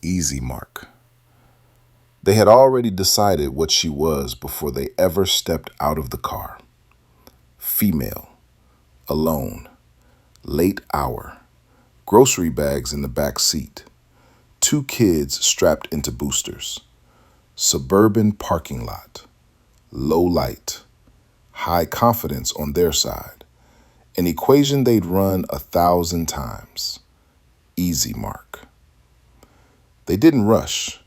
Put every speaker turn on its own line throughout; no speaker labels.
easy mark. They had already decided what she was before they ever stepped out of the car. Female, alone, late hour, grocery bags in the back seat, 2 kids strapped into boosters, suburban parking lot, low light, high confidence on their side, an equation they'd run 1,000 times. Easy mark. They didn't rush.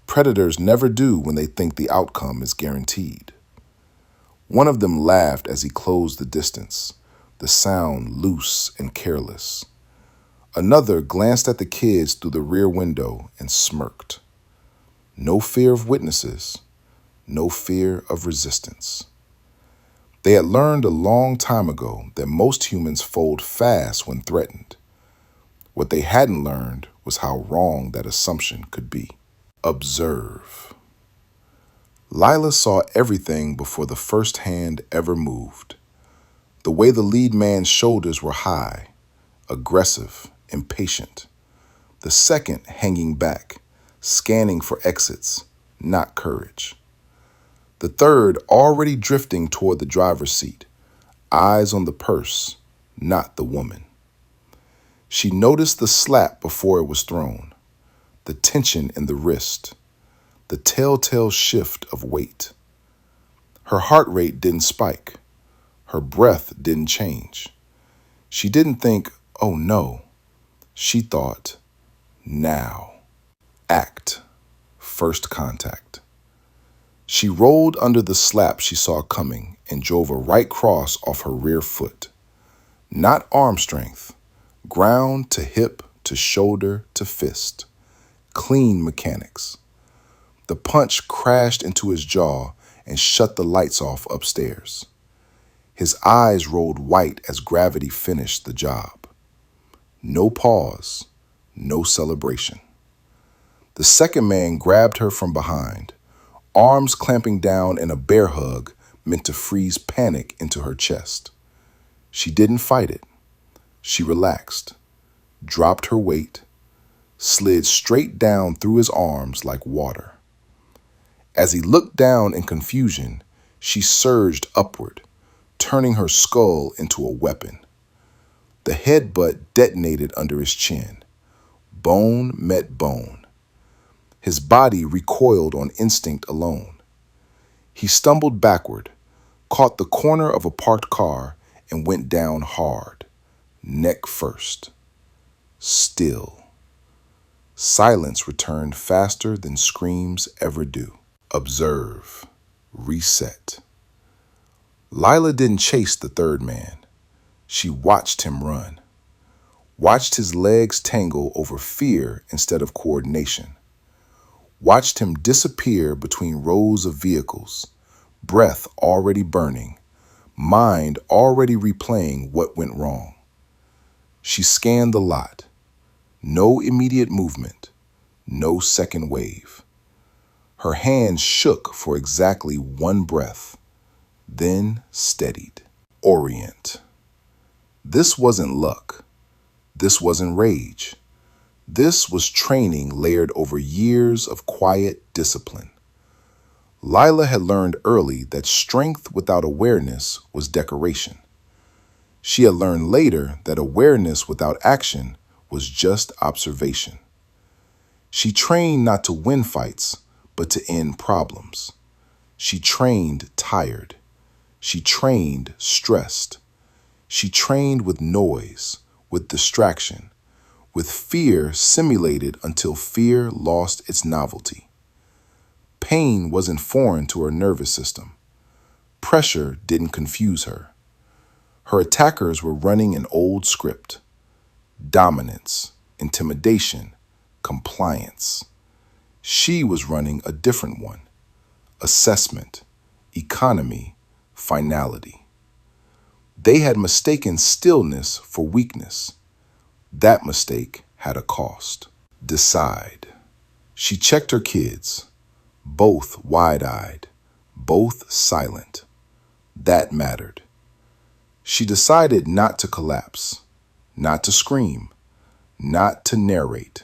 Predators never do when they think the outcome is guaranteed. One of them laughed as he closed the distance, the sound loose and careless. Another glanced at the kids through the rear window and smirked. No fear of witnesses, no fear of resistance. They had learned a long time ago that most humans fold fast when threatened. What they hadn't learned was how wrong that assumption could be. Observe. Lila saw everything before the first hand ever moved. The way the lead man's shoulders were high, aggressive, impatient. The second hanging back, scanning for exits, not courage. The third already drifting toward the driver's seat, eyes on the purse, not the woman. She noticed the slap before it was thrown, the tension in the wrist, the telltale shift of weight. Her heart rate didn't spike. Her breath didn't change. She didn't think, oh no. She thought, now. Act. First contact. She rolled under the slap she saw coming and drove a right cross off her rear foot. Not arm strength, ground to hip to shoulder to fist. Clean mechanics. The punch crashed into his jaw and shut the lights off upstairs. His eyes rolled white as gravity finished the job. No pause, no celebration. The second man grabbed her from behind, arms clamping down in a bear hug meant to freeze panic into her chest. She didn't fight it. She relaxed, dropped her weight, slid straight down through his arms like water. As he looked down in confusion, she surged upward, turning her skull into a weapon. The headbutt detonated under his chin. Bone met bone. His body recoiled on instinct alone. He stumbled backward, caught the corner of a parked car, and went down hard, neck first. Still. Silence returned faster than screams ever do. Observe. Reset. Lila didn't chase the third man. She watched him run. Watched his legs tangle over fear instead of coordination. Watched him disappear between rows of vehicles, breath already burning, mind already replaying what went wrong. She scanned the lot. No immediate movement, no second wave. Her hands shook for exactly one breath, then steadied. Orient. This wasn't luck. This wasn't rage. This was training layered over years of quiet discipline. Lila had learned early that strength without awareness was decoration. She had learned later that awareness without action was just observation. She trained not to win fights, but to end problems. She trained tired. She trained stressed. She trained with noise, with distraction, with fear simulated until fear lost its novelty. Pain wasn't foreign to her nervous system. Pressure didn't confuse her. Her attackers were running an old script. Dominance, intimidation, compliance. She was running a different one. Assessment, economy, finality. They had mistaken stillness for weakness. That mistake had a cost. Decide. She checked her kids, both wide-eyed, both silent. That mattered. She decided not to collapse, not to scream, not to narrate.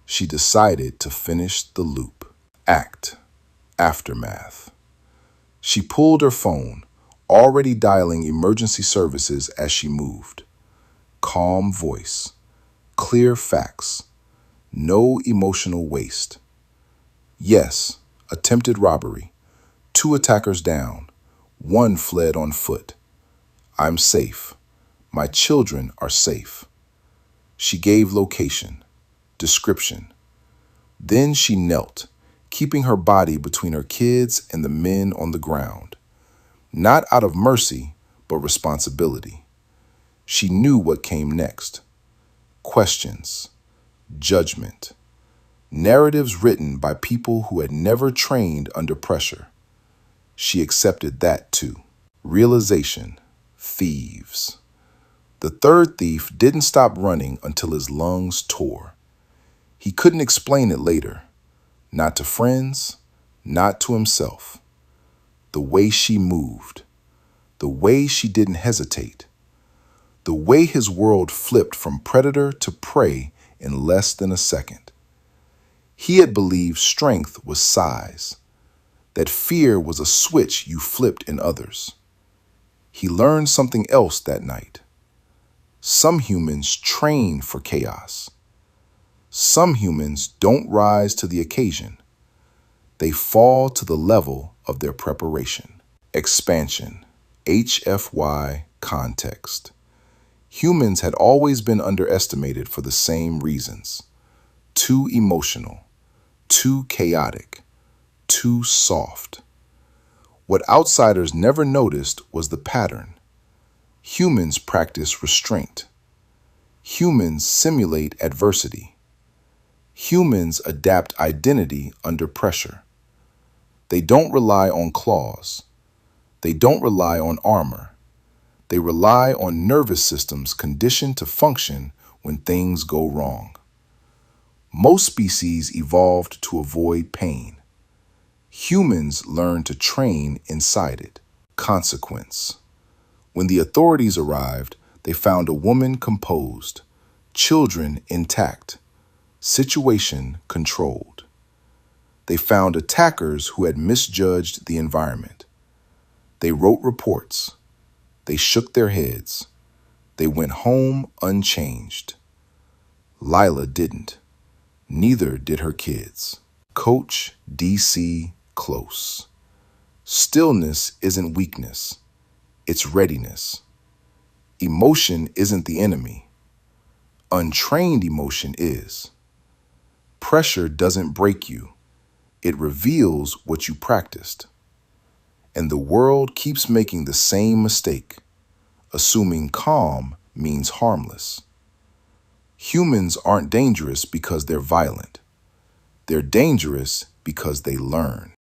She decided to finish the loop. Act. Aftermath. She pulled her phone, already dialing emergency services as she moved. Calm voice. Clear facts. No emotional waste. Yes, attempted robbery. 2 attackers down. 1 fled on foot. I'm safe. My children are safe. She gave location, description. Then she knelt, keeping her body between her kids and the men on the ground. Not out of mercy, but responsibility. She knew what came next. Questions, judgment, narratives written by people who had never trained under pressure. She accepted that too. Realization, thieves. The third thief didn't stop running until his lungs tore. He couldn't explain it later, not to friends, not to himself. The way she moved, the way she didn't hesitate, the way his world flipped from predator to prey in less than a second. He had believed strength was size, that fear was a switch you flipped in others. He learned something else that night. Some humans train for chaos. Some humans don't rise to the occasion. They fall to the level of their preparation. Expansion, HFY context. Humans had always been underestimated for the same reasons. Too emotional, too chaotic, too soft. What outsiders never noticed was the pattern. Humans practice restraint. Humans simulate adversity. Humans adapt identity under pressure. They don't rely on claws. They don't rely on armor. They rely on nervous systems conditioned to function when things go wrong. Most species evolved to avoid pain. Humans learn to train inside it. Consequence. When the authorities arrived, they found a woman composed, children intact, situation controlled. They found attackers who had misjudged the environment. They wrote reports. They shook their heads. They went home unchanged. Lila didn't. Neither did her kids. Coach DC Close. Stillness isn't weakness. It's readiness. Emotion isn't the enemy. Untrained emotion is. Pressure doesn't break you. It reveals what you practiced. And the world keeps making the same mistake, assuming calm means harmless. Humans aren't dangerous because they're violent. They're dangerous because they learn.